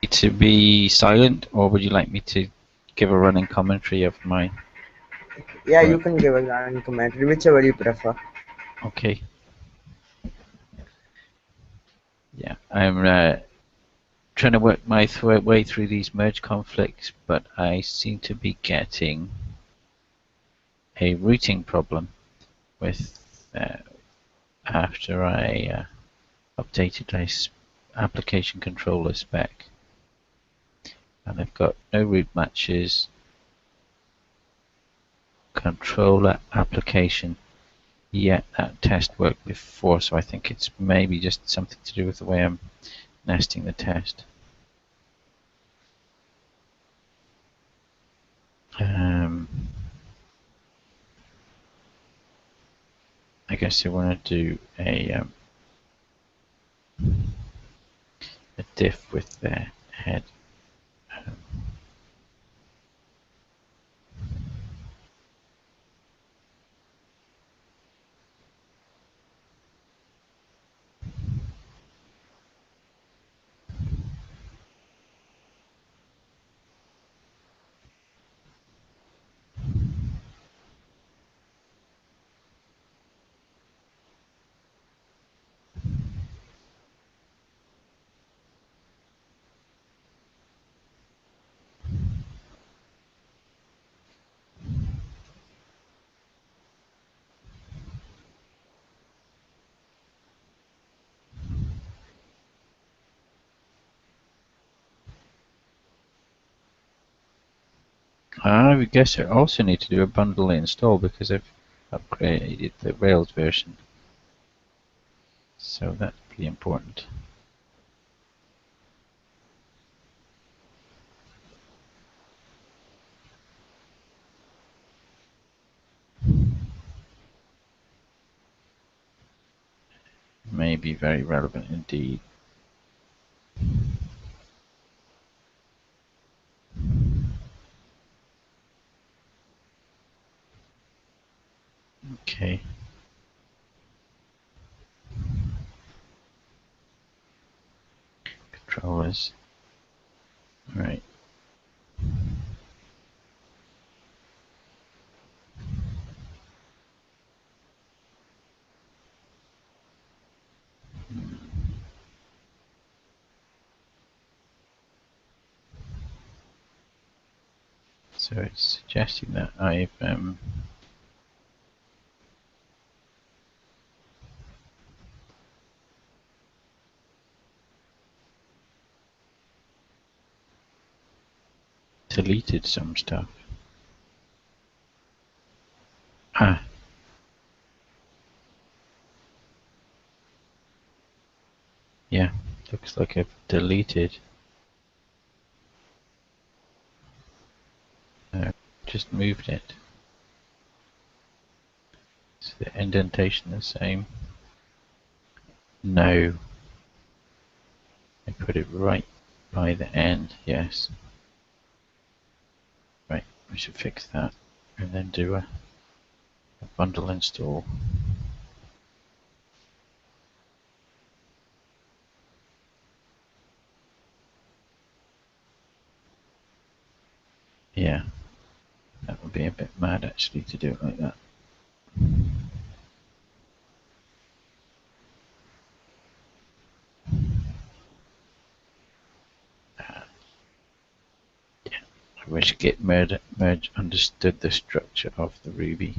To be silent, or would you like me to give a running commentary of my Yeah, you work? can give a running commentary, whichever you prefer. Okay. Yeah, I'm trying to work my way through these merge conflicts, but I seem to be getting a routing problem with after I updated this application controller spec, and I've got no route matches, controller application. Yet that test worked before, so I think it's maybe just something to do with the way I'm nesting the test. I guess I want to do a diff with the head. I guess I also need to do a bundle install because I've upgraded the Rails version. So that's pretty important. May be very relevant indeed. Okay. Controllers. Right. So it's suggesting that I've deleted some stuff. Ah. Yeah, looks like I've deleted. Just moved it. Is the indentation the same? No. I put it right by the end, yes. Right, we should fix that and then do a bundle install. Yeah, that would be a bit mad actually to do it like that. Yeah, I wish Git merge understood the structure of the Ruby.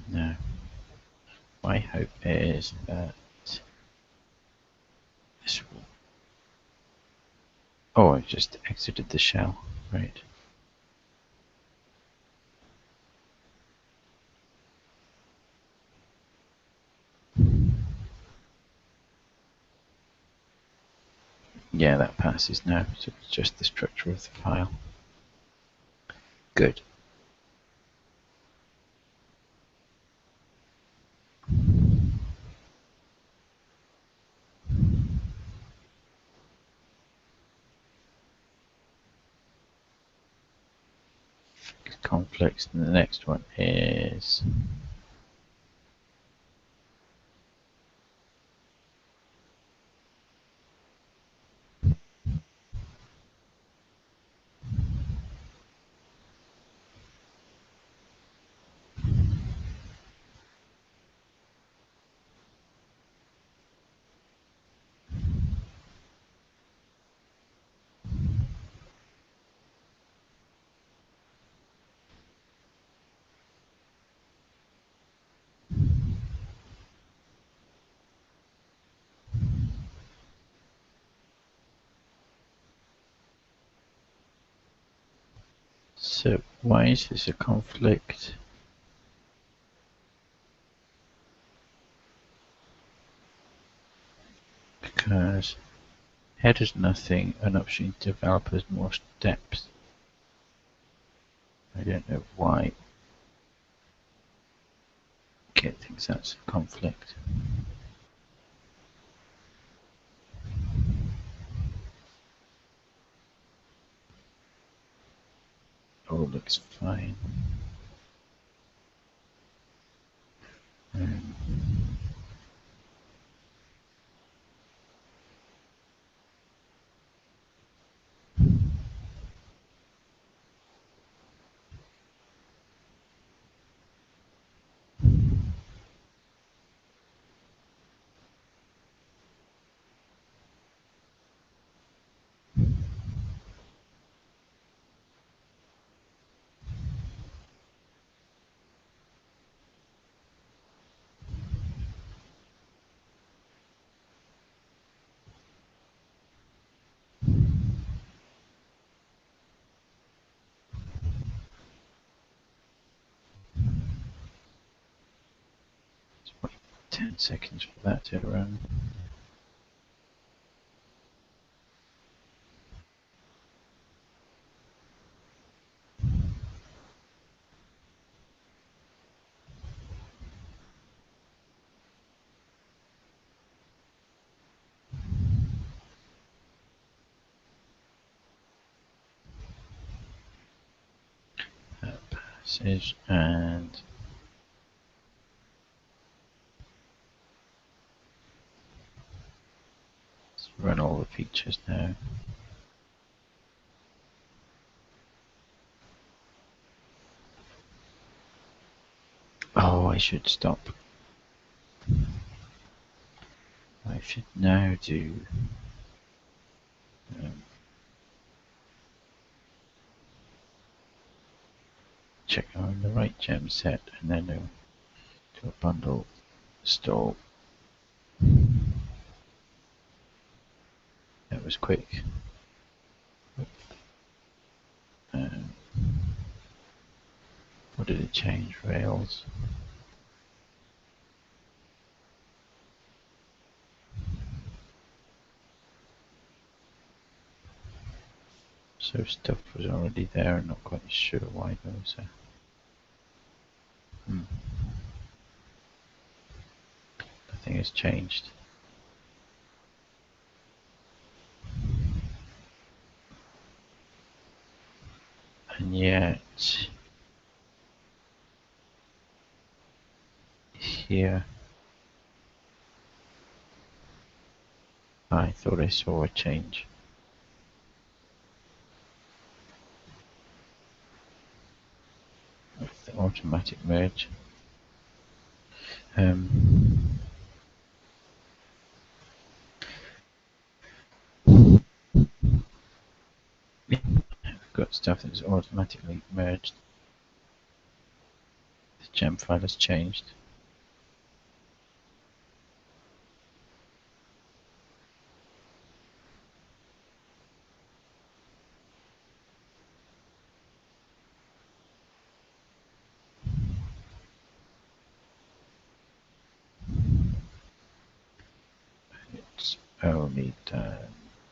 No. My hope is that this will... Oh, I just exited the shell. Right. Yeah, that passes now, so it's just the structure of the file. Good. conflicts, and the next one is so why is this a conflict? Because headers nothing, an upstream developers more depth. I don't know why Kit thinks that's a conflict. All looks fine. Um, let's wait 10 seconds for that to run. Passage, and let's run all the features now. Oh, I should stop. I should now do check on the right gem set, and then do a bundle store. That was quick. What did it change? Rails. So stuff was already there. I'm not quite sure why though. So nothing has changed. And yet here I thought I saw a change with the automatic merge. Yeah, I've got stuff that's automatically merged. The gem file has changed. It's only done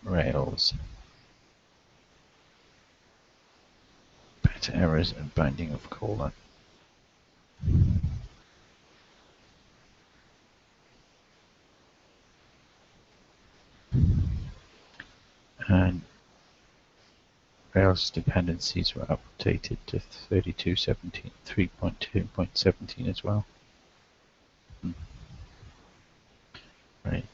Rails, better errors, and binding of colon. And Rails dependencies were updated to 32.17, 3.2.17 as well. Right.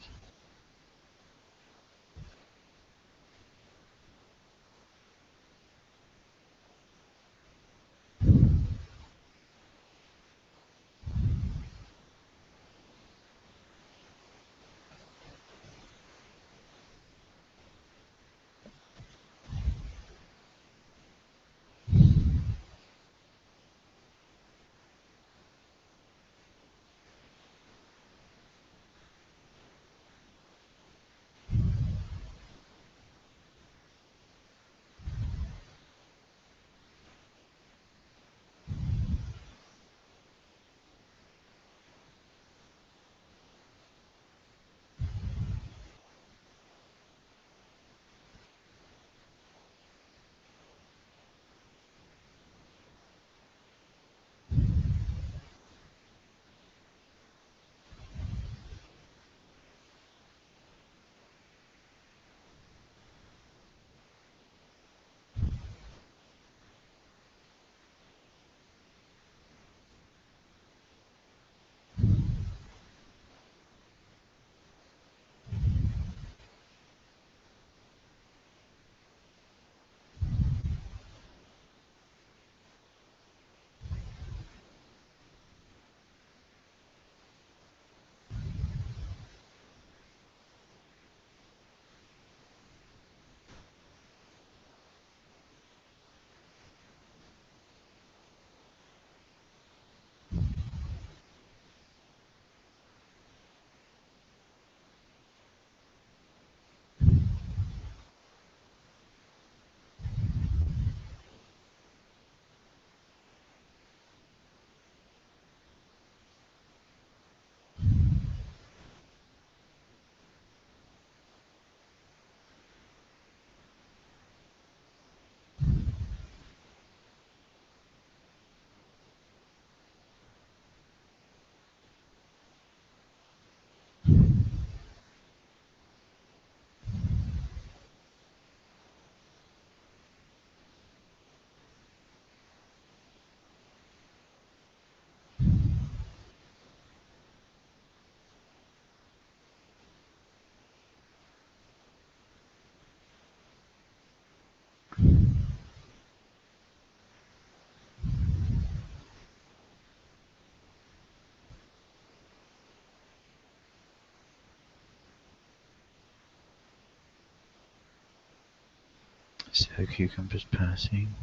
So cucumbers passing.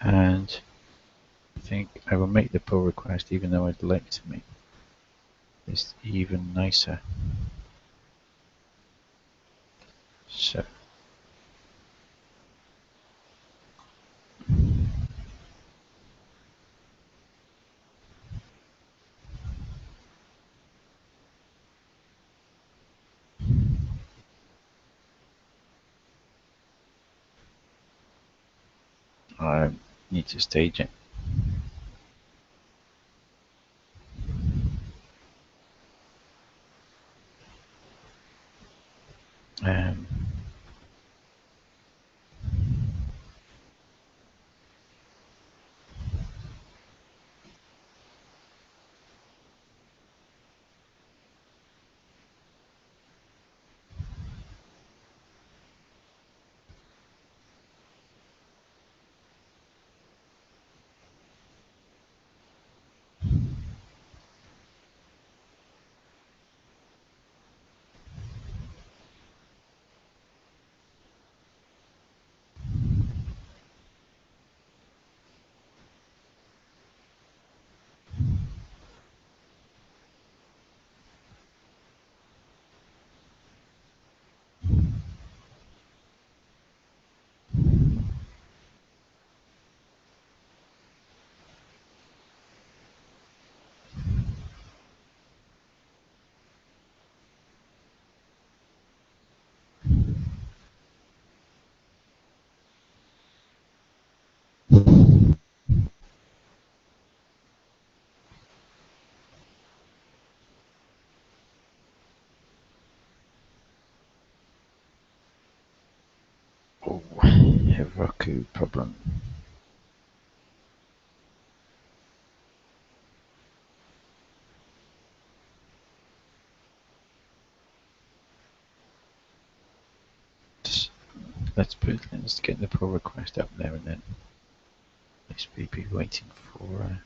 And I think I will make the pull request even though I'd like to make this even nicer. So I need to stage it. Um, Roku problem. Let's get the pull request up there, and then let's be waiting for.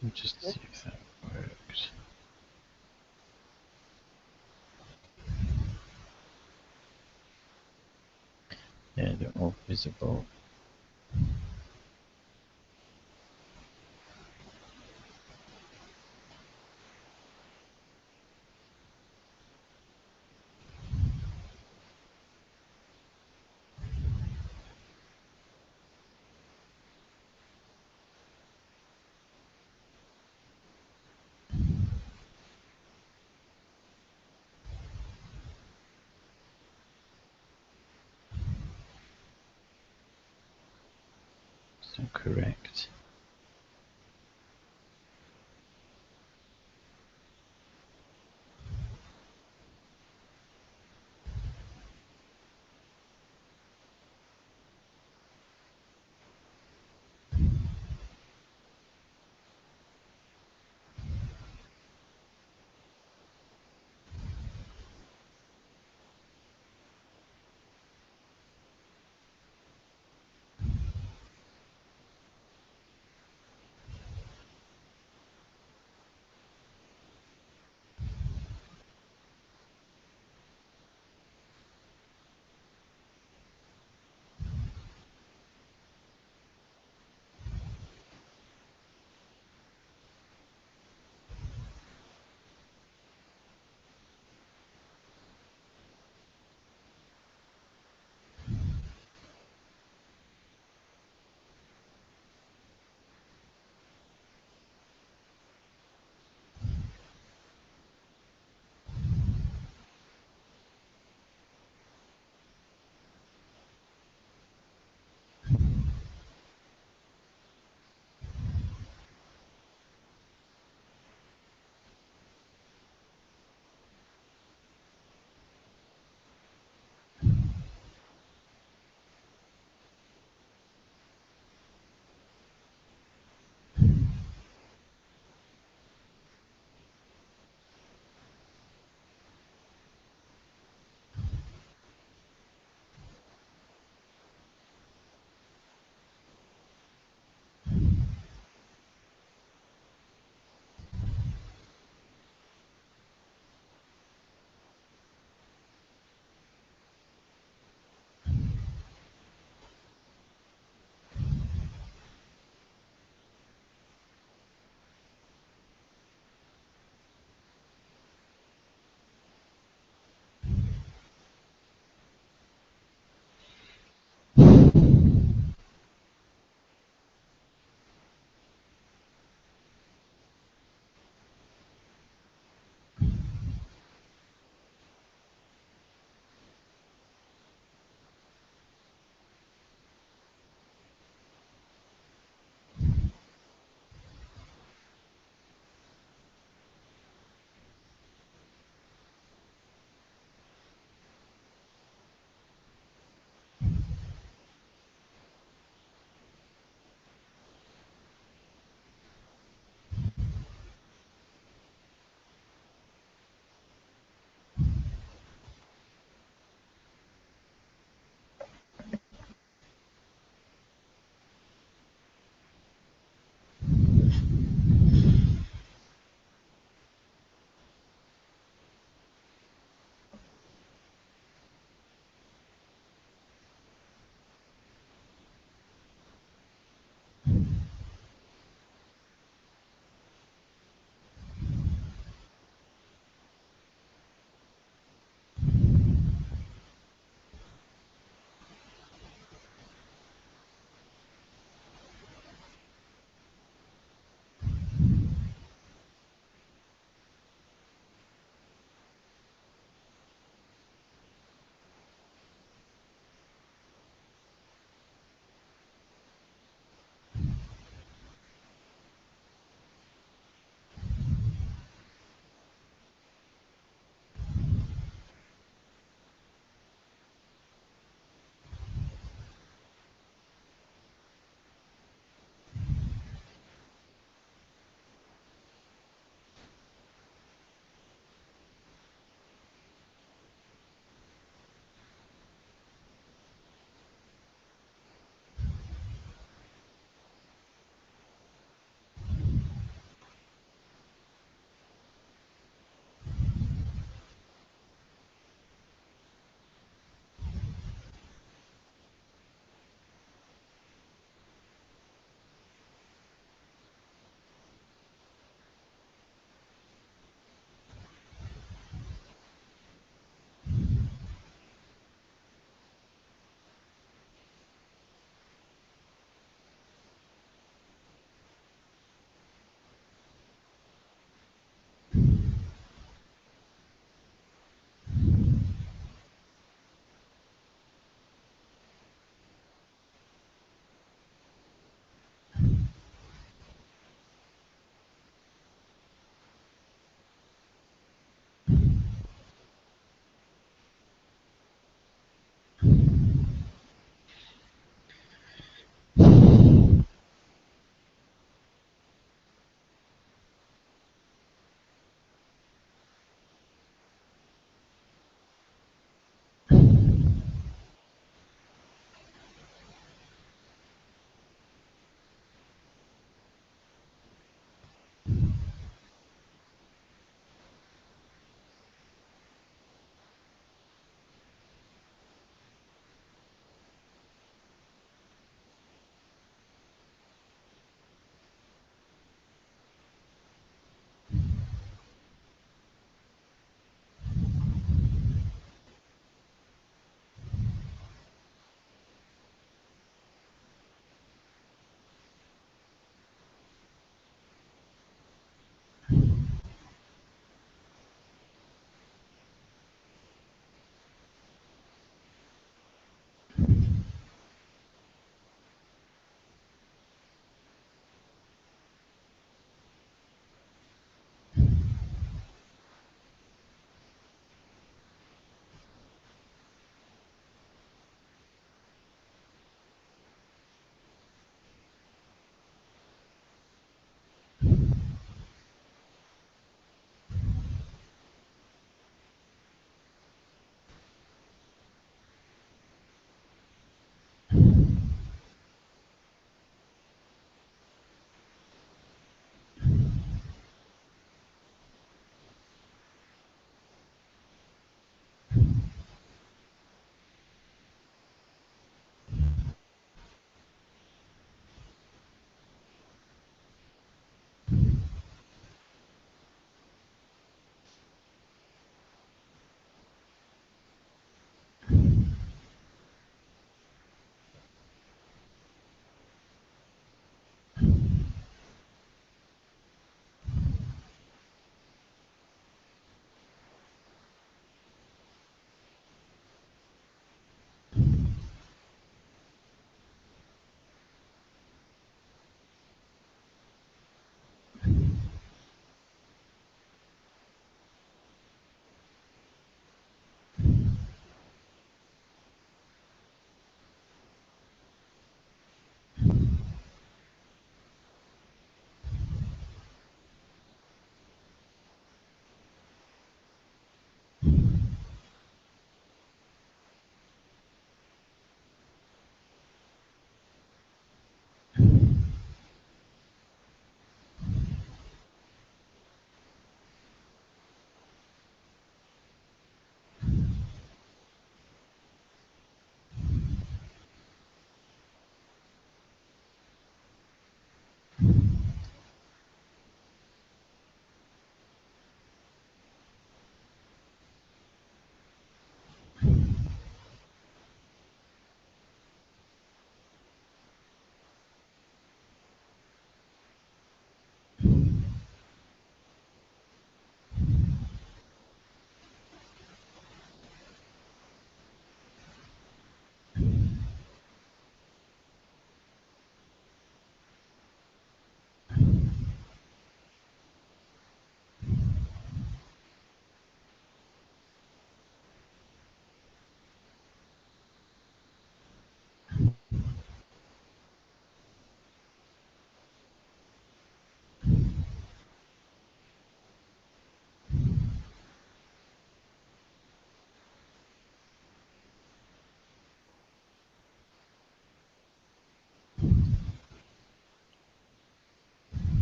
Let me just see if that works. Yeah, they're all visible. So correct.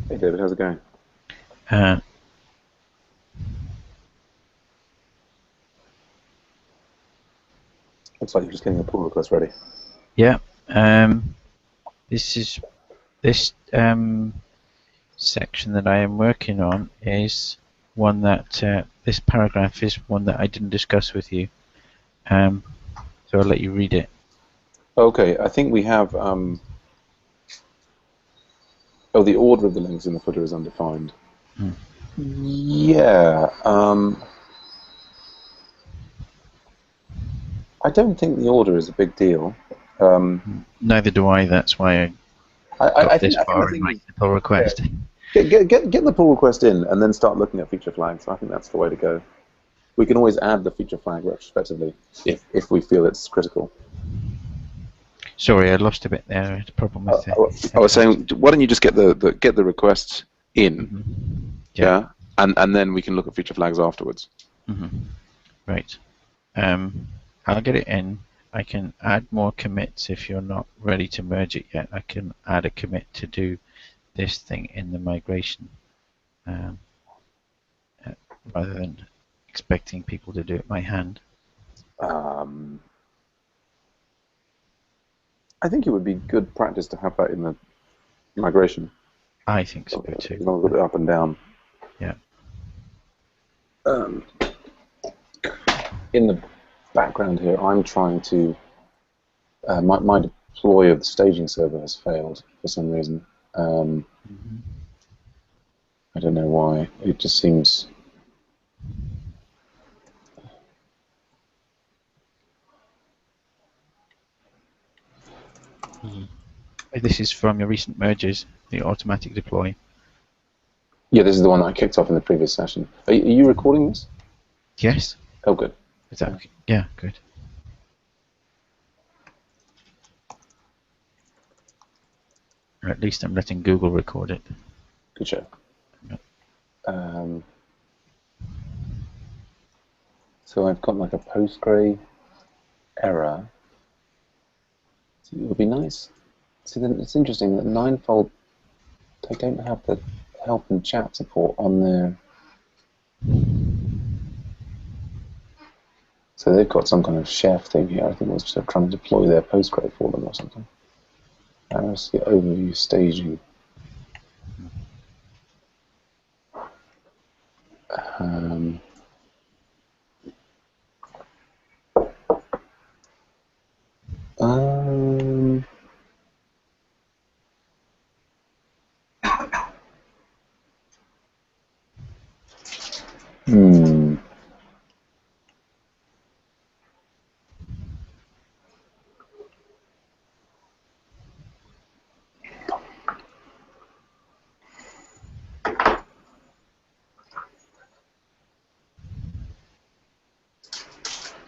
Hey David, how's it going? Uh, Looks like you're just getting a pull request ready. yeah. This is this section that I am working on is one that this paragraph is one that I didn't discuss with you. So I'll let you read it. Okay, I think we have. Oh, the order of the links in the footer is undefined. Hmm. Yeah. I don't think the order is a big deal. Neither do I. That's why I I got think this I think the far in thing my is, pull yeah, request. get the pull request in and then start looking at feature flags. I think that's the way to go. We can always add the feature flag retrospectively if we feel it's critical. Sorry, I lost a bit there. I had a problem with the I was headphones. saying, why don't you just get the requests in, Yeah. and then we can look at feature flags afterwards. Right. I'll get it in. I can add more commits if you're not ready to merge it yet. I can add a commit to do this thing in the migration rather than expecting people to do it by hand. I think it would be good practice to have that in the migration. I think so As too. long as it's up and down. Yeah. In the background here, I'm trying to. My deploy of the staging server has failed for some reason. I don't know why. It just seems. This is from your recent mergers, the automatic deploy. Yeah, this is the one that I kicked off in the previous session. Are you recording this? Yes. Oh, good. Is that okay? Yeah, good. Or at least I'm letting Google record it. Good show. So I've got like a Postgre error. So it would be nice. See, then it's interesting that Ninefold, they don't have the help and chat support on their. So they've got some kind of chef thing here. I think it was just trying to deploy their Postgre for them or something. Let's get overview staging. Um, um, hmm.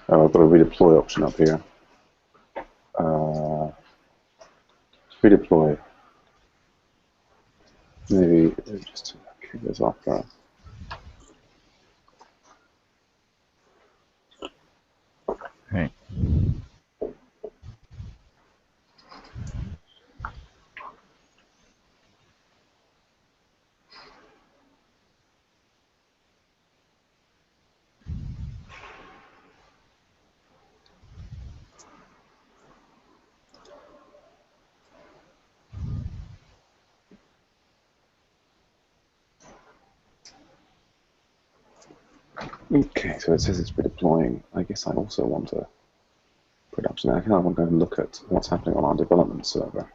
Oh, I've got a redeploy option up here. Redeploy. Maybe just kick this off there. Right. Okay, so it says it's redeploying. I guess I also want a production. I kind of want to go and look at what's happening on our development server.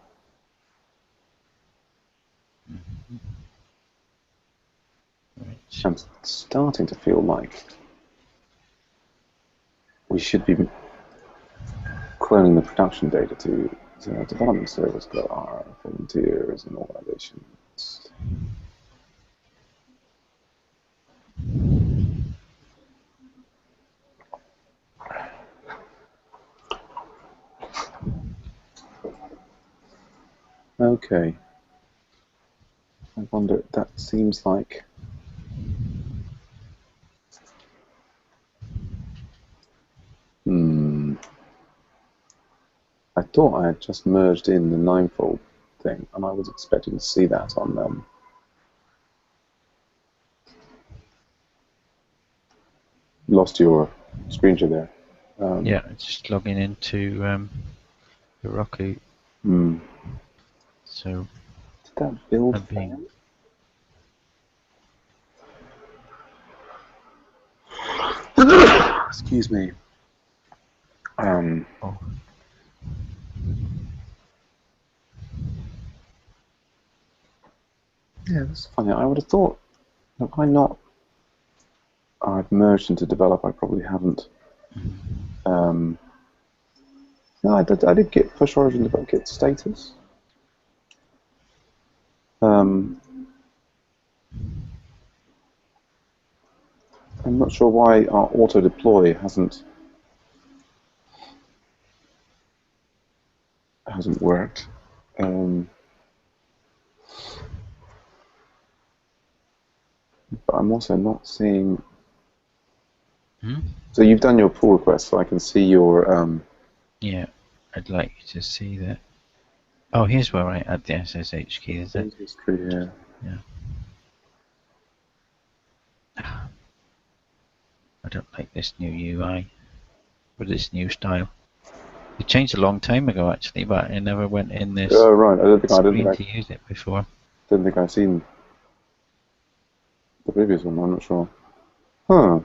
Right. I'm starting to feel like we should be cloning the production data to our development servers, got our volunteers and organizations. Okay. I wonder, that seems like. I thought I had just merged in the Ninefold thing, and I was expecting to see that on lost your screen share there. Yeah, just logging into Heroku. So Did that build I'm being. Excuse me. Oh. Yeah, that's funny. I would have thought, have I not? I've merged into develop. I probably haven't. No, I did get push origin develop git status. I'm not sure why our auto deploy hasn't worked. But I'm also not seeing. So you've done your pull request, so I can see your. Yeah, I'd like you to see that. Oh, here's where I add the SSH key, is it? History, yeah. Yeah. I don't like this new UI with this new style. It changed a long time ago, actually, but I never went in this Oh right, I didn't screen think to use it before. I've seen the previous one. I'm not sure. Huh.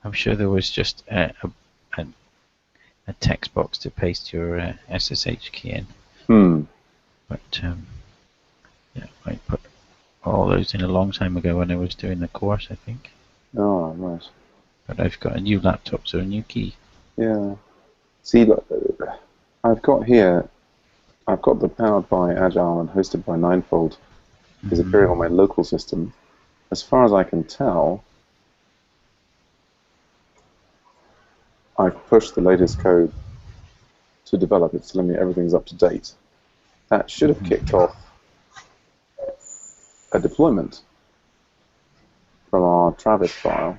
I'm sure there was just a text box to paste your SSH key in. But yeah, I put all those in a long time ago when I was doing the course, I think. Oh right. But I've got a new laptop, so a new key. Yeah. See, look, I've got the powered by Agile and hosted by Ninefold is appearing on my local system. As far as I can tell, I've pushed the latest code to develop. It's telling me everything's up to date. That should have kicked off a deployment from our Travis file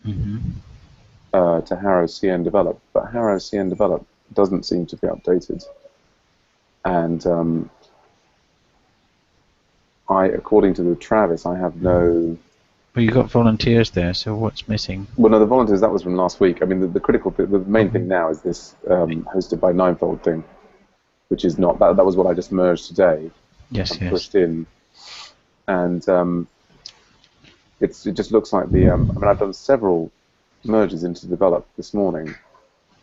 to Harrow CN develop, but Harrow CN develop doesn't seem to be updated. And according to the Travis, I have no. Well, you've got volunteers there, so what's missing? Well, no, the volunteers, that was from last week. I mean, the critical, the main thing now is this hosted by Ninefold thing, which is not, that was what I just merged today. Yes, and pushed in. And it just looks like the, I mean, I've done several merges into develop this morning,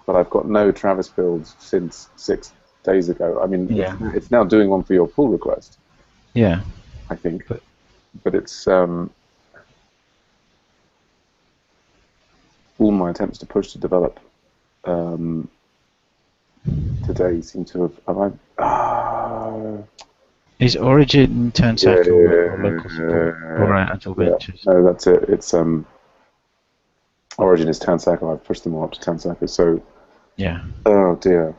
but I've got no Travis builds since 6 days ago. I mean, it's now doing one for your pull request. Yeah. I think. But it's, all my attempts to push to develop today seem to have Is Origin Tansaku or local support or Agile Ventures? No, that's it. It's Origin is Tansaku. I've pushed them all up to Tansaku. So yeah. Oh dear.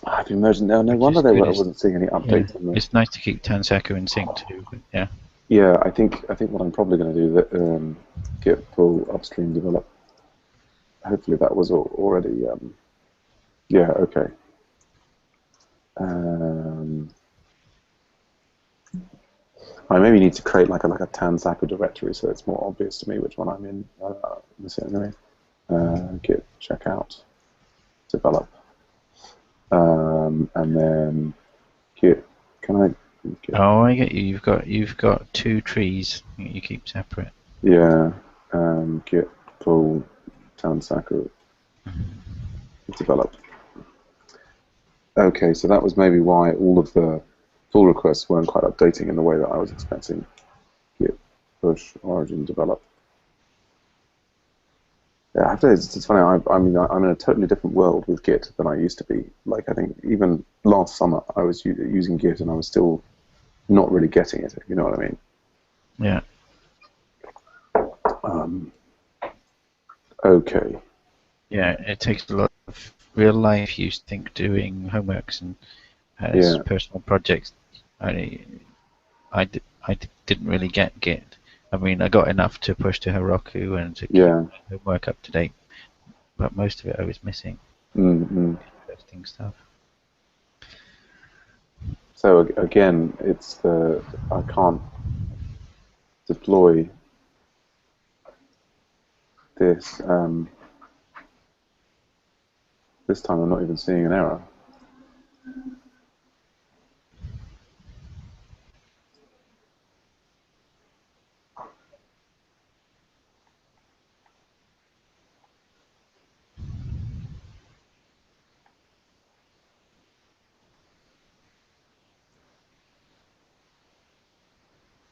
I've been merging now. No wonder I wasn't seeing any updates. Yeah. It's nice to keep Tansaku in sync too. But yeah. Yeah, I think what I'm probably going to do that git pull upstream develop. Hopefully that was already. Yeah. Okay. I maybe need to create like a Tansaku directory so it's more obvious to me which one I'm in. Anyway, git checkout develop, and then git. Can I? Oh, I get you. You've got 2 trees you keep separate. Yeah. Git pull Tansaku develop. Okay, so that was maybe why all of the pull requests weren't quite updating in the way that I was expecting. Git push origin develop. Yeah, I have to. It's funny. I mean, I'm in a totally different world with Git than I used to be. Like, I think even last summer I was using Git and I was still not really getting it. If you know what I mean? Yeah. Okay. Yeah, it takes a lot of real life use. Think doing homeworks and as personal projects. I didn't really get Git. I mean, I got enough to push to Heroku and to keep homework up to date, but most of it I was missing. Interesting stuff. So again, it's I can't. deploy this. This time I'm not even seeing an error.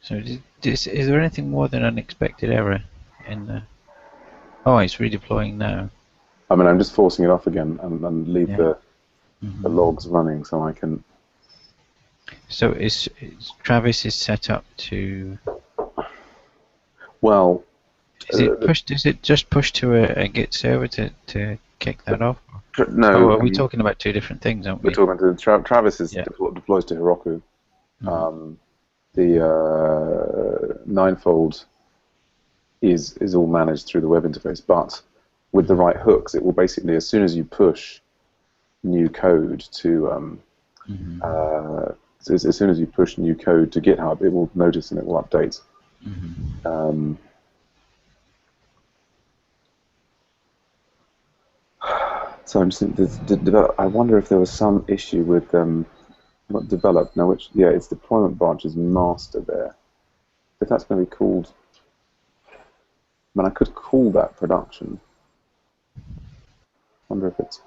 So is there anything more than unexpected error in the... Oh, it's redeploying now. I mean, I'm just forcing it off again and leave Yeah. the logs running so I can... So is Travis is set up to... Well... Is it just push to a Git server to kick that off? No. Oh, are we talking about two different things, aren't we? We're talking to Travis is deploys to Heroku. The ninefold is all managed through the web interface, but with the right hooks, it will basically, as soon as you push new code to as soon as you push new code to GitHub, it will notice and it will update. So I'm just thinking, I wonder if there was some issue with what developed now. Which its deployment branch is master there. If that's going to be called, I mean, I could call that production. Wonder if it's.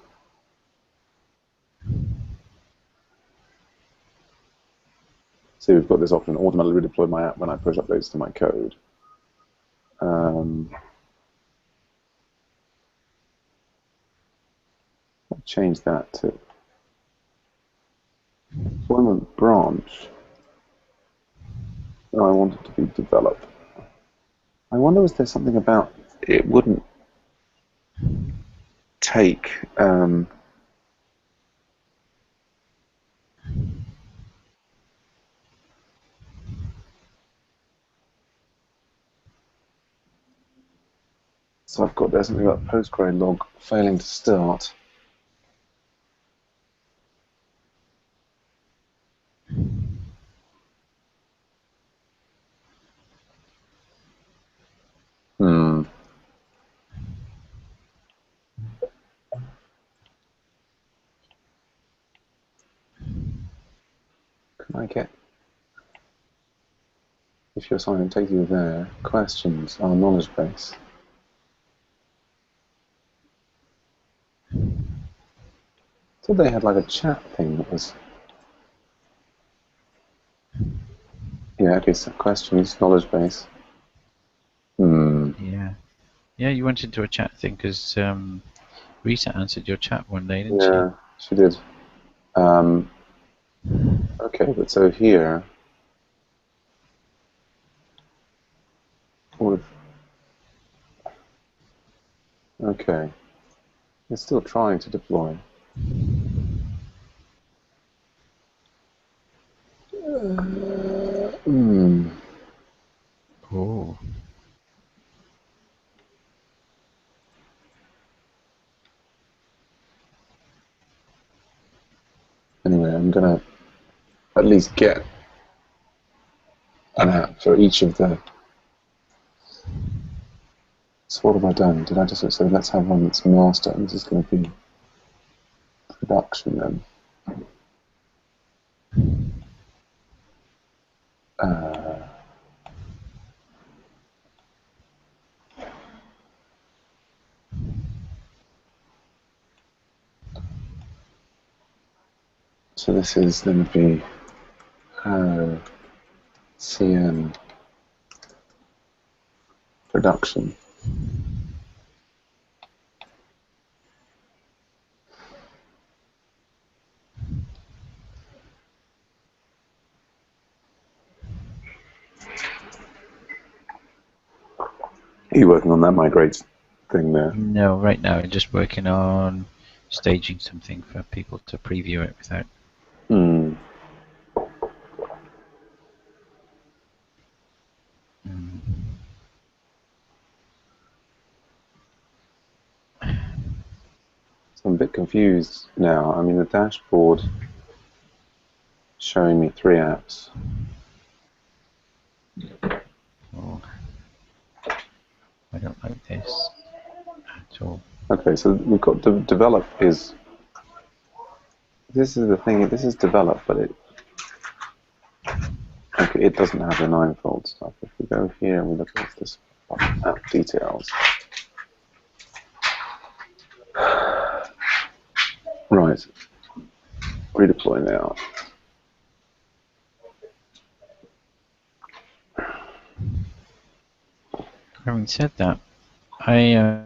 See, we've got this option: automatically redeploy my app when I push updates to my code. I'll change that to deployment branch. I want it to be developed. I wonder, was there something about it wouldn't take so I've got there's something about Postgre log failing to start. Can I get, if your assignment takes you there, questions, our knowledge base. I thought they had like a chat thing that was. Yeah, okay, so questions, knowledge base. Yeah. Yeah, you went into a chat thing because Rita answered your chat one day, didn't she? Yeah, she did. Okay, but so here, okay, it's still trying to deploy. Oh. Anyway, I'm gonna at least get an app for each of the. So what have I done? Did I just so let's have one that's master, and this is going to be production then. So this is going to be CM production. Are you working on that migrate thing there? No, right now I'm just working on staging something for people to preview it without. So I'm a bit confused now. I mean, the dashboard showing me 3 apps. I don't like this at all. Okay, so we've got develop is. This is the thing. This is develop, but it doesn't have the ninefold stuff. If we go here and we look at this app details. Right. Redeploy now. Having said that, I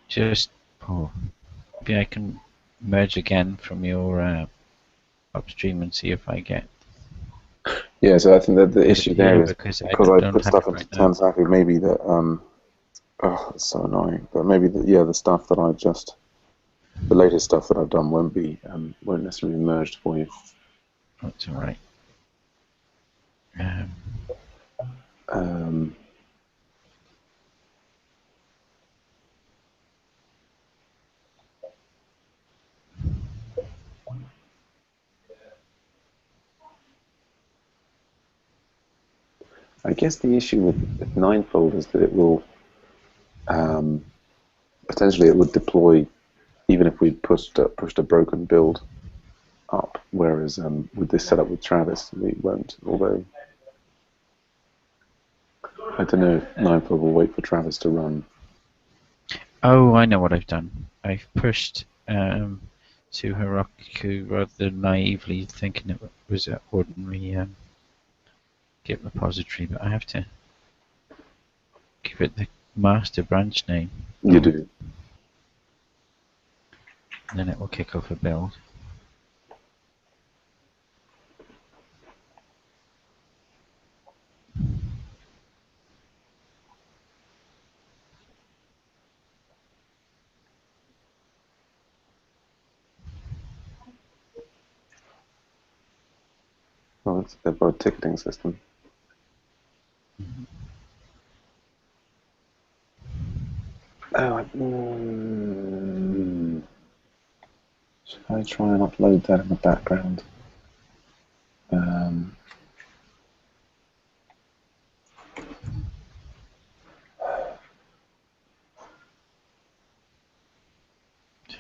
just maybe I can merge again from your upstream and see if I get. Yeah, so I think that the issue here there is because because I I don't put have it stuff into right now. Tansaku, maybe that oh, it's so annoying. But maybe the stuff that the latest stuff that I've done won't necessarily be merged for you. That's all right. I guess the issue with ninefold is that it will potentially it would deploy even if we pushed a broken build up, whereas with this setup with Travis we won't. Although I don't know if ninefold will wait for Travis to run. Oh, I know what I've done. I've pushed to Heroku rather than naively thinking it was an ordinary Git repository, but I have to give it the master branch name. You do. And then it will kick off a build. Well, it's about a ticketing system. Oh, should I try and upload that in the background? So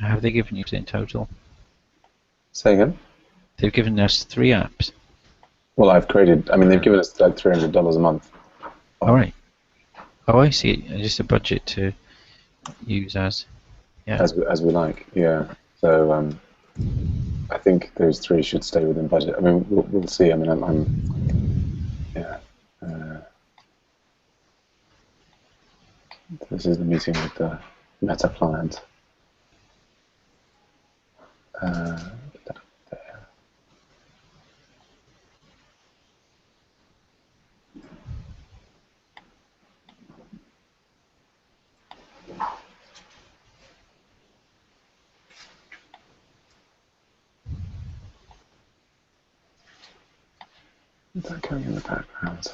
have they given you in total? Say again? They've given us 3 apps. Well, I've created. I mean, they've given us like $300 a month. All right. Oh, I see. Just a budget to use as. Yeah. As we like, yeah. So I think those 3 should stay within budget. I mean, we'll see. I mean, yeah. This is the meeting with the Meta client. Is that going in the background?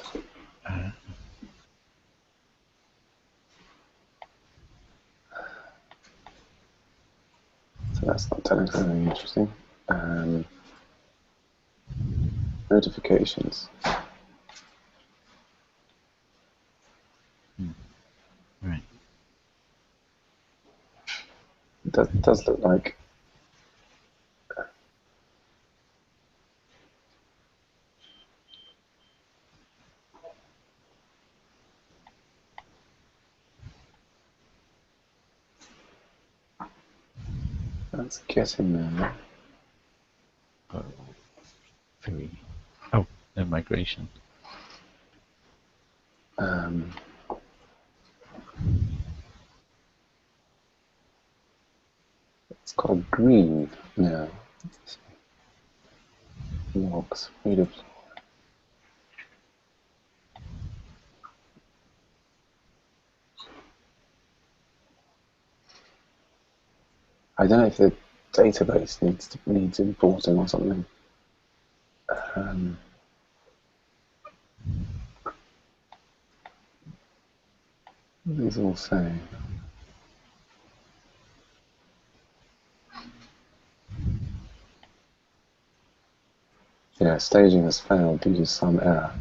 So that's not telling us anything interesting. Notifications. Right. That does look like. That's getting there. Oh, very. Oh, the migration. It's called green now. Logs, redeploy. I don't know if the database needs importing or something. What are these all saying? Yeah, staging has failed due to some error.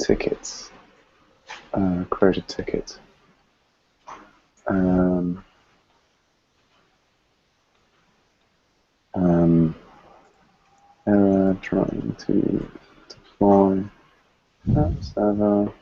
tickets. Create a ticket. Error trying to deploy that server.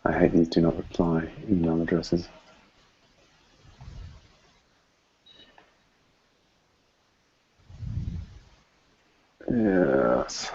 I hate these do not reply email addresses. Yes.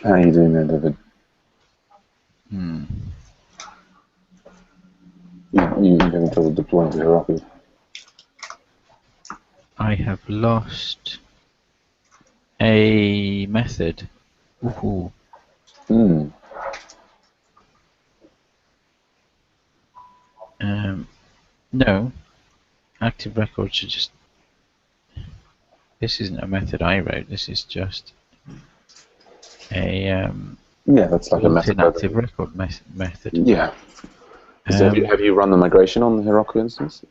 How are you doing there, David? You having trouble deploying to Heroku? I have lost a method. Ooh. No, active record should just. This isn't a method I wrote. This is just a yeah, that's like a method. Active record method. Yeah. So have you run the migration on the Heroku instance?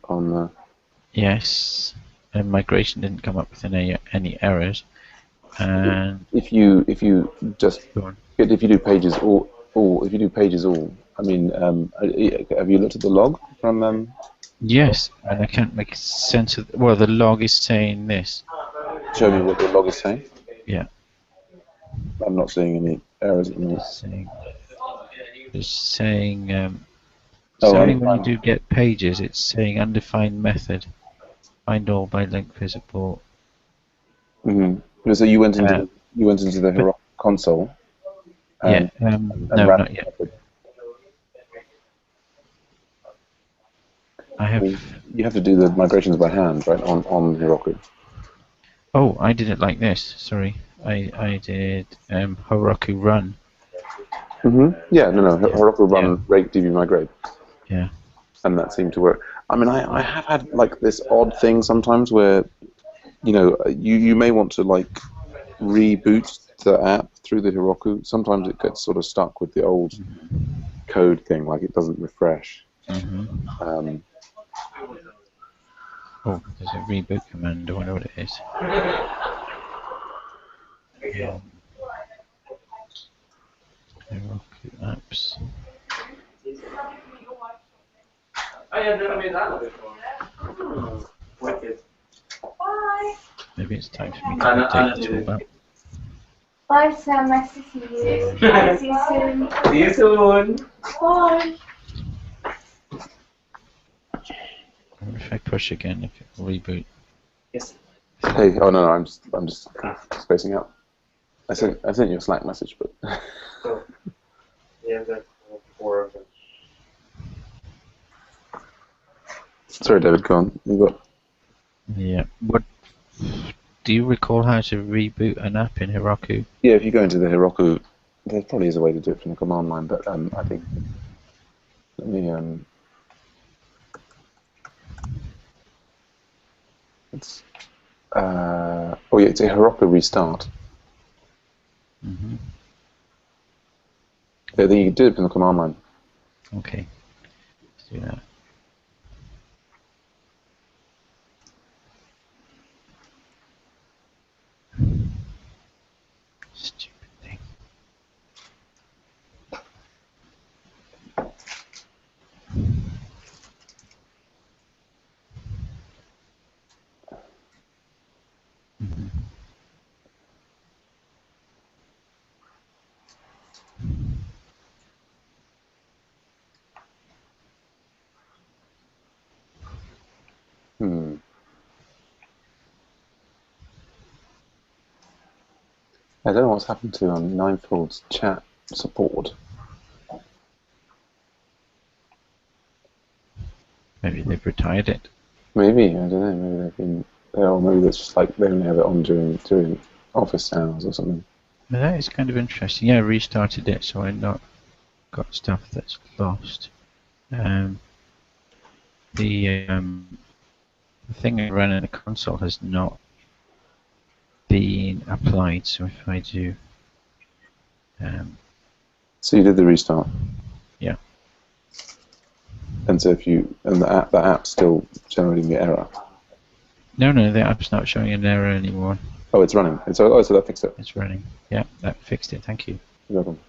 Yes, and migration didn't come up with any errors. And if you do pages all, I mean, have you looked at the log from? Yes, and I can't make sense of. Well, the log is saying this. Show me what the log is saying. Yeah. I'm not seeing any errors at the moment. It's saying. Only when you do get pages, it's saying undefined method. Find all by link visible. So you went into the Heroku console. No, not yet. You have to do the migrations by hand, right, on Heroku. Oh, I did it like this. Sorry, I did Heroku run. Yeah, no, Heroku run db migrate. Yeah. And that seemed to work. I mean, I have had like this odd thing sometimes where, you may want to like reboot the app through the Heroku. Sometimes it gets sort of stuck with the old code thing, like it doesn't refresh. Oh, there's a reboot command. I wonder what it is. Heroku apps. Maybe it's time for me to update the toolbar. Bye, Sam. Nice to see you. See you soon. See you soon. Bye. if I push again, if it'll reboot. Yes. Hey, oh no, I'm just spacing out. I sent you a Slack message, but. Oh. Yeah, that's 4 of them. Sorry, David, go on. You got. Yeah. What? Do you recall how to reboot an app in Heroku? Yeah, if you go into the Heroku, there probably is a way to do it from the command line, but I think. Let me. It's. Oh yeah, it's a Heroku restart. Mm-hmm. Yeah, then you can do it from the command line. Okay. Let's do that. Stupid thing. Mm-hmm. I don't know what's happened to Ninefold's chat support. Maybe they've retired it. Maybe, I don't know, maybe they've been there, or maybe it's just like they only have it on during office hours or something. But that is kind of interesting. Yeah, I restarted it, so I've not got stuff that's lost. The thing I run in the console has not been applied, so if I do... So you did the restart? Yeah. And so the app's still generating the error? No, the app's not showing an error anymore. Oh, it's running. So that fixed it. It's running. Yeah, that fixed it. Thank you. You're welcome.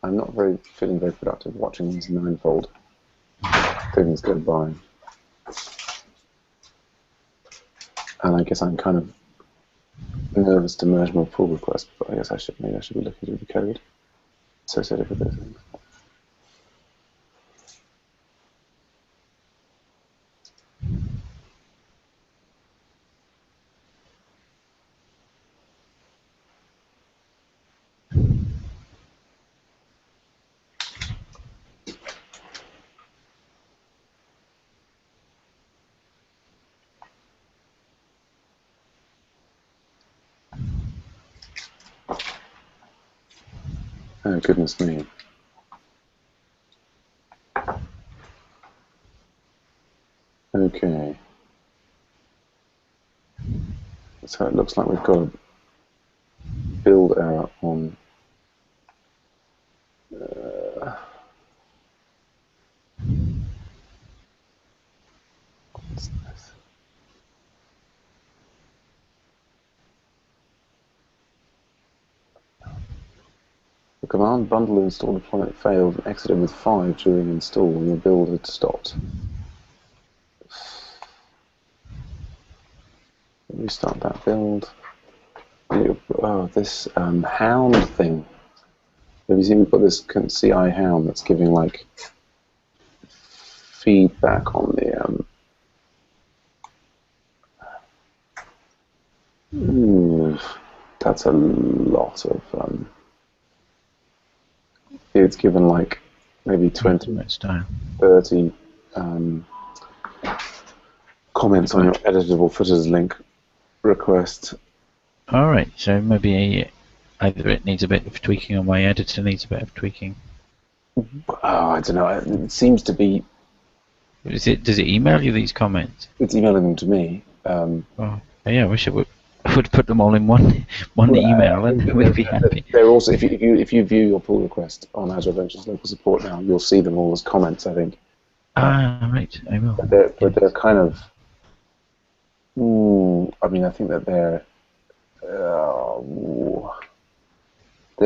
I'm not feeling very productive watching these Ninefold things go by. And I guess I'm kind of nervous to merge my pull request, but I guess maybe I should be looking through the code associated with those things. Oh, goodness me. Okay. So it looks like we've got a build error on... what's this? The command bundle install deployment failed and exited with 5 during install when your build had stopped. Restart that build. Oh, this hound thing. Have you seen we've got this CI hound that's giving like feedback on the that's a lot of it's given like maybe 20, 30 comments on your editable footers link request. Alright, so maybe either it needs a bit of tweaking or my editor needs a bit of tweaking. Oh, I don't know. It seems to be... Does it email you these comments? It's emailing them to me. Oh, yeah, I wish it would put them all in one email and we'd be happy. They're also, if you view your pull request on Azure Ventures Local Support now, you'll see them all as comments, I think. Right, I will. But they're kind of... I mean, I think that they're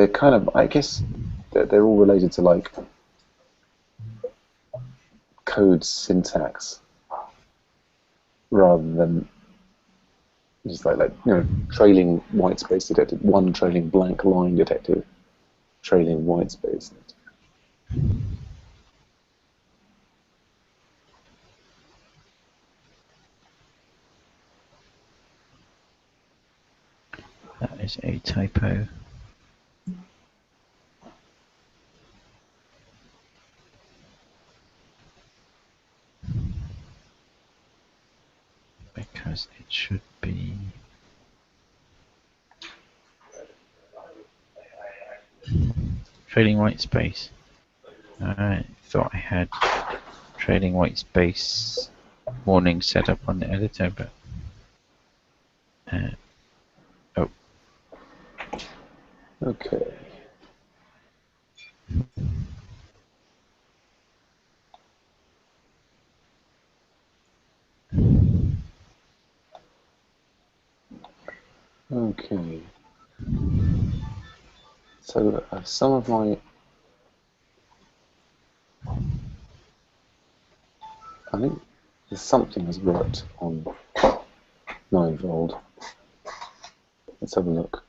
kind of... I guess they're all related to, like, code syntax rather than just like trailing white space detected, one trailing blank line detected. trailing white space. That is a typo. Because it should be trading white space. I thought I had trading white space warning set up on the editor, but oh, Okay. Okay. So some of my I think there's something has worked on 9-fold. Let's have a look.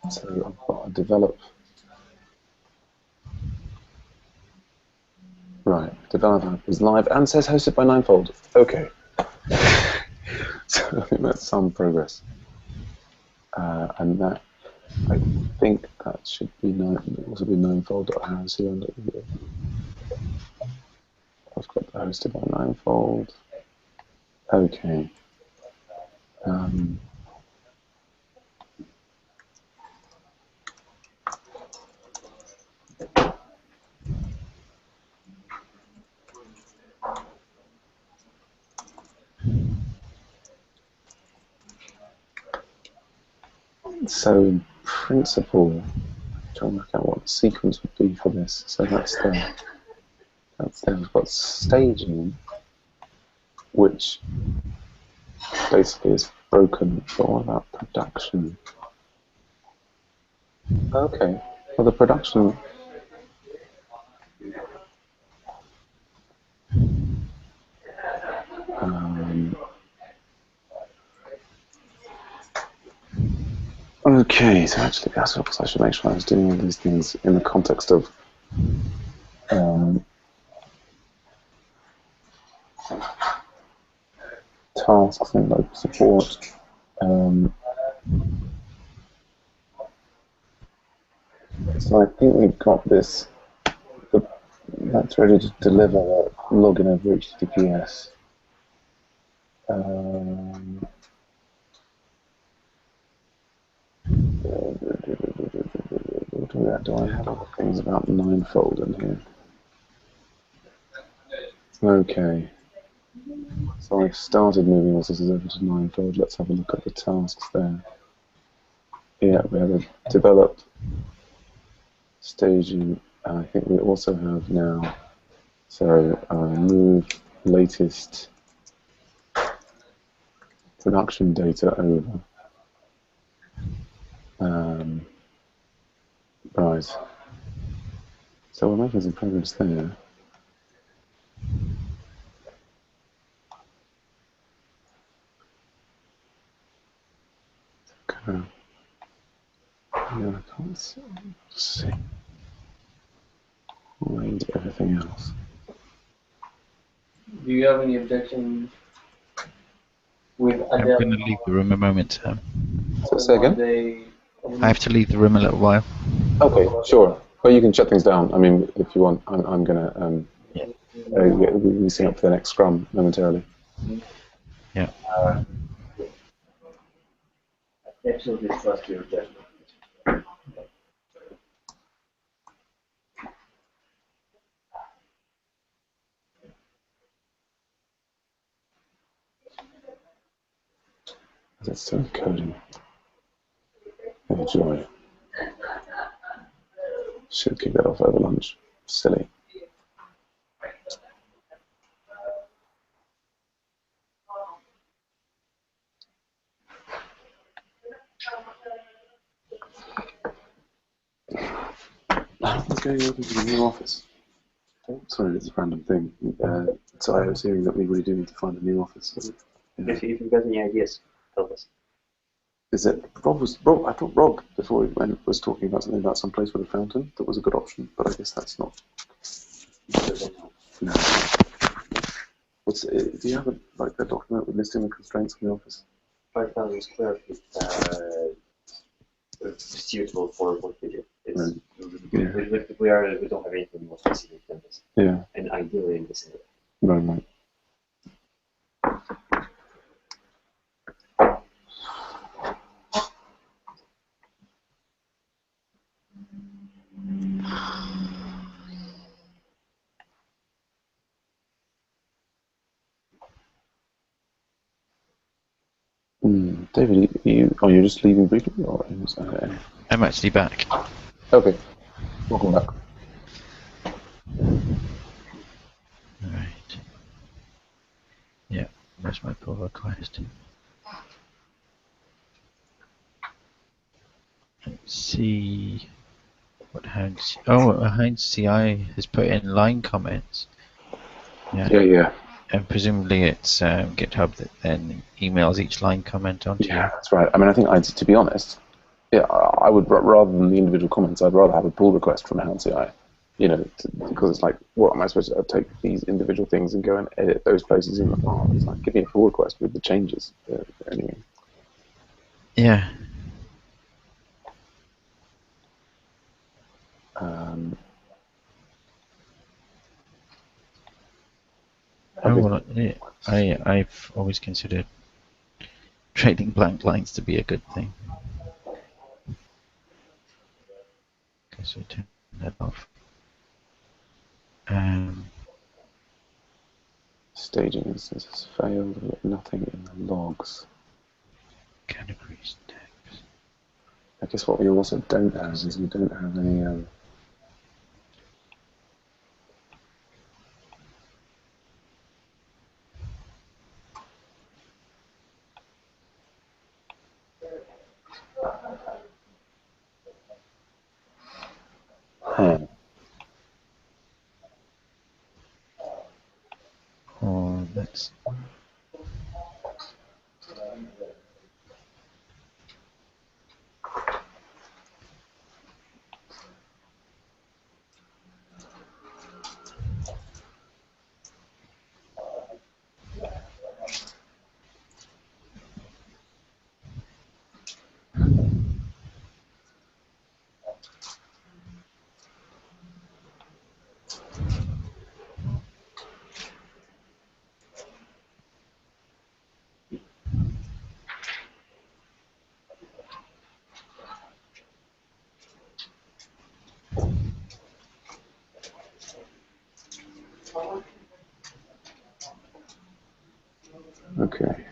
So I've got to develop. Right, develop app is live and says hosted by 9-fold. Okay. So I think that's some progress. And that, I think that should be also be 9-fold.house here. I've got the hosted by 9-fold. Okay. So in principle, I'm trying to work out what the sequence would be for this. So that's there. That's there. We've got staging, which basically is broken. But what about production? Okay. Well, the production. Okay, so actually, that's what I should make sure I was doing all these things in the context of tasks and local support. So I think we've got this. That's ready to deliver a login over HTTPS. Do I have other things about 9-fold in here? Okay. So I've started moving all this over to 9-fold. Let's have a look at the tasks there. Yeah, we have a develop, staging. I think we also have now. So move latest production data over. Right. So we're making some progress there. Okay. Yeah, I can't see. Read everything else. Do you have any objection with I'm Adele? going to leave the room a moment. So say again? I have to leave the room a little while. Okay, sure. Well, you can shut things down. I mean, if you want, I'm going to we sync up for the next scrum momentarily. Yeah. Absolutely trust your judgment. That's still coding. Enjoy. Should kick that off over lunch. Silly. What's going on in the new office? Oh, sorry, it's a random thing. So I was hearing that we really do need to find a new office. So, yeah. If you've got any ideas, tell us. Is it Rob? I thought Rob before we went was talking about something about some place with a fountain that was a good option, but I guess that's not. No. Do you have a document with listing the constraints on the office? 5,000 square feet suitable for what we do. It's Right. we don't have anything more specific than this. Yeah. And ideally in this area. Right. David, you're just leaving briefly, or I'm actually back. okay, welcome back. Alright. Yeah, where's my pull request? Let's see what Hound. Hound CI has put in line comments. Yeah. And presumably it's GitHub that then emails each line comment onto you. Yeah, that's right. I mean, I think to be honest, yeah, I would rather than the individual comments, I'd rather have a pull request from Hound CI. Because it's like, what am I supposed to take these individual things and go and edit those places in the file? It's like, give me a pull request with the changes. Anyway. Yeah. I've always considered trading blank lines to be a good thing. Okay, so turn that off. Staging instance has failed with nothing in the logs. Categories, tags. I guess what we also don't have is we don't have any. Oh, that's. Okay.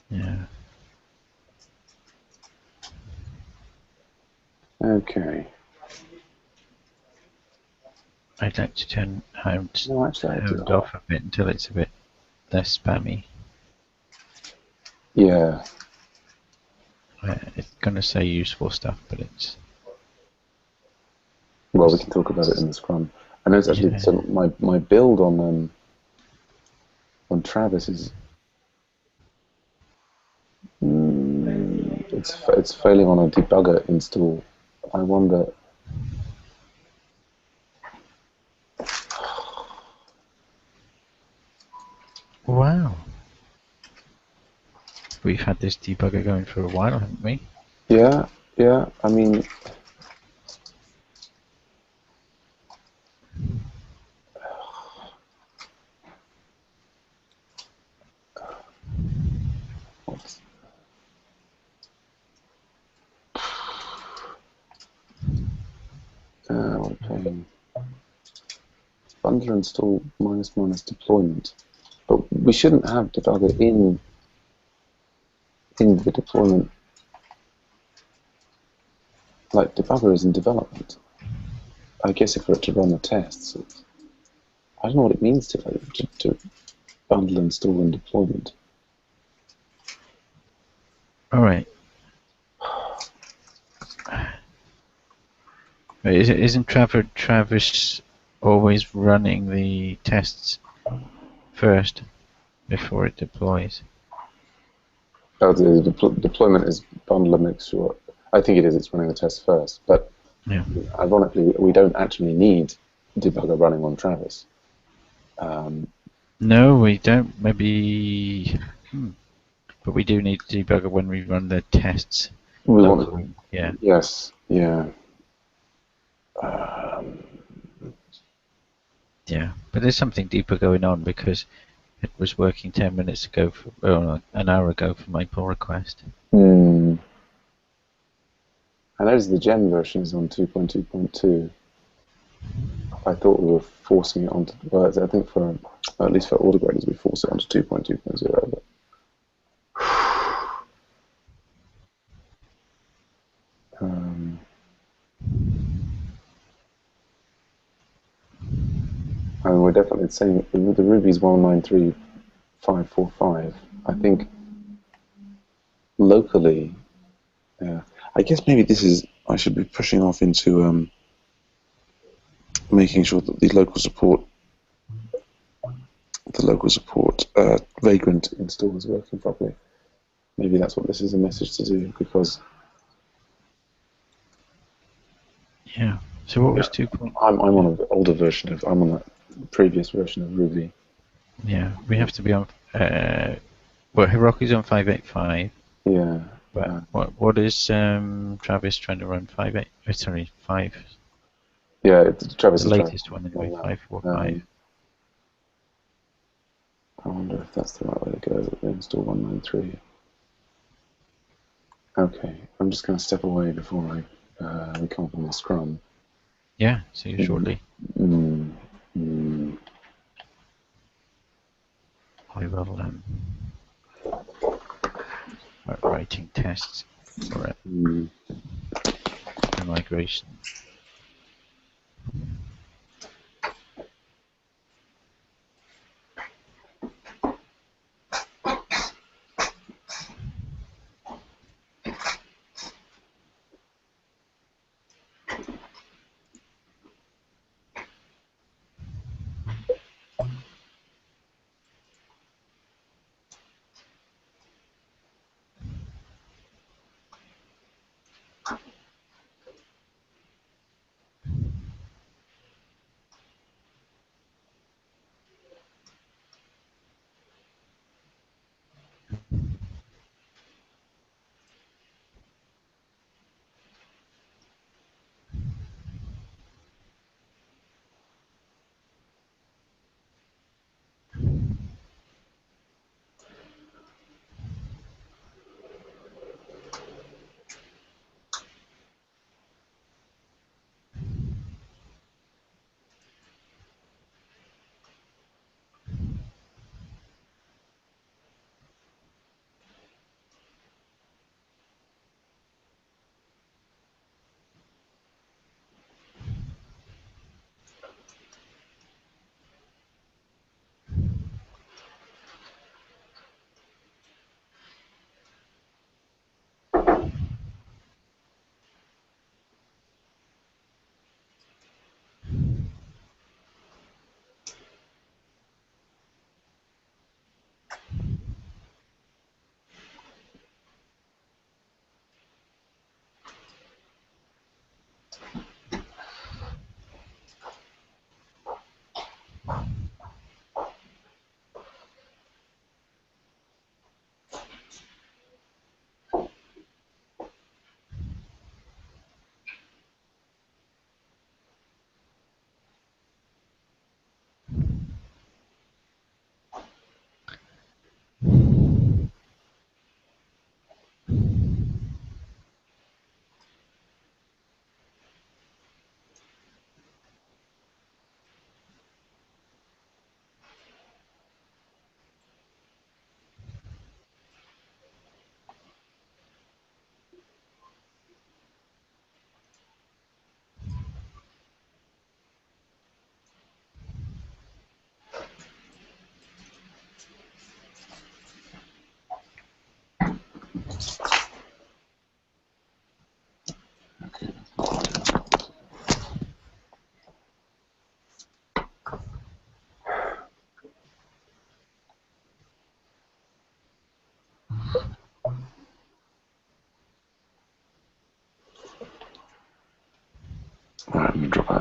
Yeah. Okay. I'd like to turn Hound No, actually, I do. off a bit until it's a bit less spammy. Yeah. It's going to say useful stuff, but it's. Well, we can talk about it in the Scrum. I know it's actually my build on Travis is it's failing on a debugger install. I wonder. Wow. We've had this debugger going for a while, haven't we? Yeah. I mean, what a pain. Bundler install -- deployment, but we shouldn't have debugger in the deployment. Like, debugger is in development. I guess if we're to run the tests, I don't know what it means to bundle, install, and deployment. All right. Wait, isn't Travis always running the tests first before it deploys. Oh, the deployment is bundler mixture. I think it is. It's running the test first, but Yeah. ironically, we don't actually need debugger running on Travis. No, we don't. Maybe, but we do need debugger when we run the tests We locally. want, Yeah. yes, yeah. Yeah, but there's something deeper going on because it was working 10 minutes ago, an hour ago for my pull request. I noticed the gem version is on 2.2.2. I thought we were forcing it onto, well, I think for, at least for autograders, we force it onto 2.2.0. But and we're definitely saying the Ruby's 193.545. I think locally, yeah. I guess maybe this is, I should be pushing off into making sure that the local support Vagrant install is working properly. Maybe that's what this is a message to do, because Yeah. So what was 2. I'm on an older version of, I'm on that previous version of Ruby. Yeah, we have to be on. Well, Heroku's on 5.8.5. Yeah. But what is Travis trying to run? 5.8. Sorry, 5. Yeah, Travis The is trying latest one anyway. that. 5.4.5. I wonder if that's the right way to go. Install 193. Okay, I'm just going to step away before we come up on the Scrum. Yeah. See you shortly. I will start writing tests for the migration.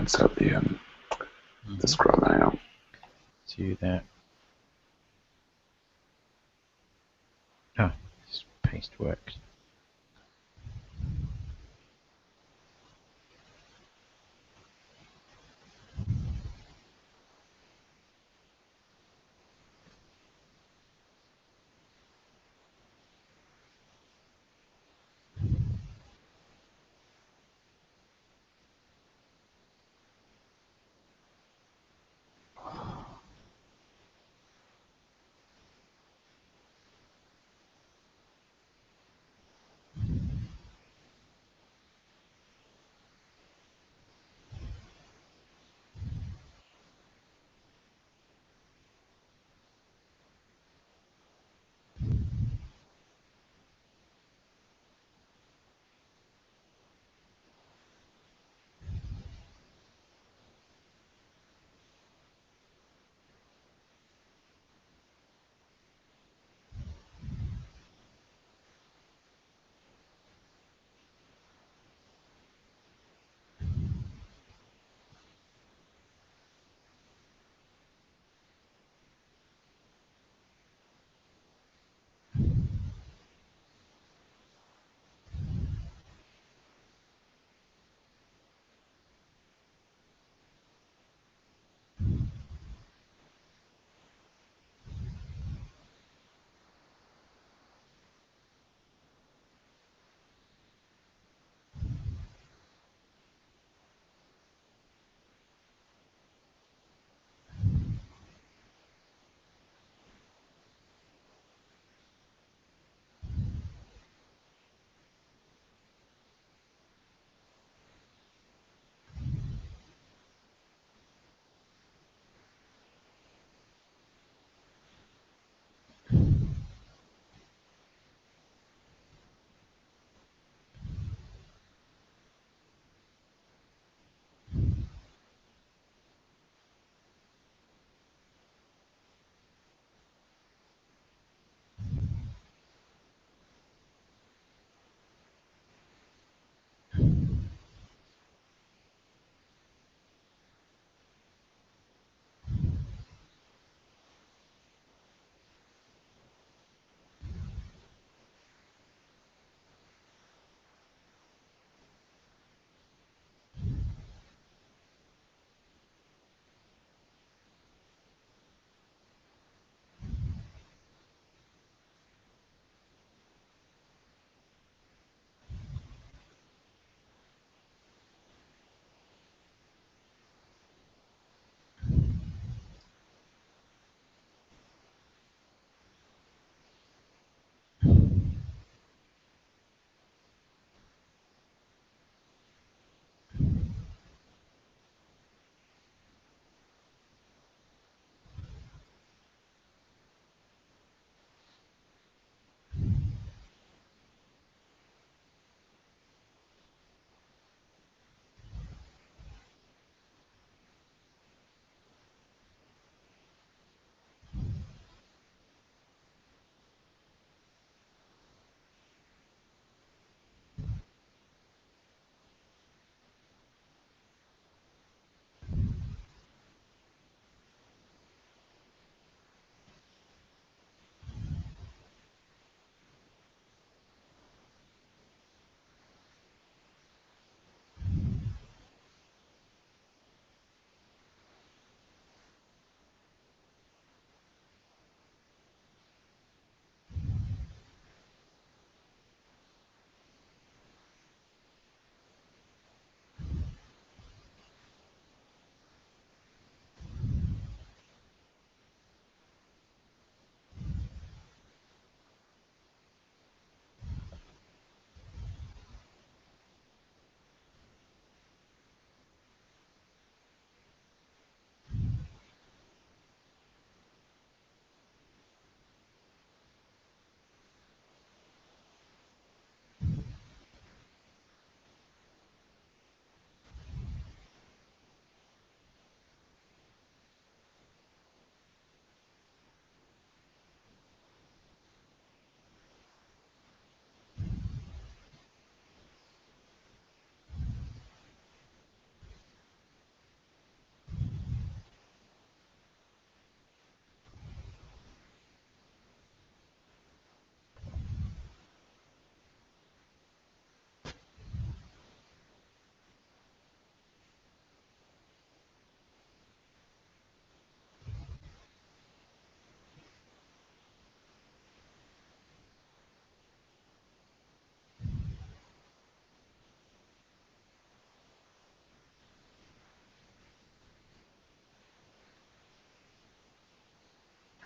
and set the scroll layout. Do that. Oh, this paste worked.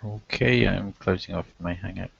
Okay, I'm closing off my Hangout.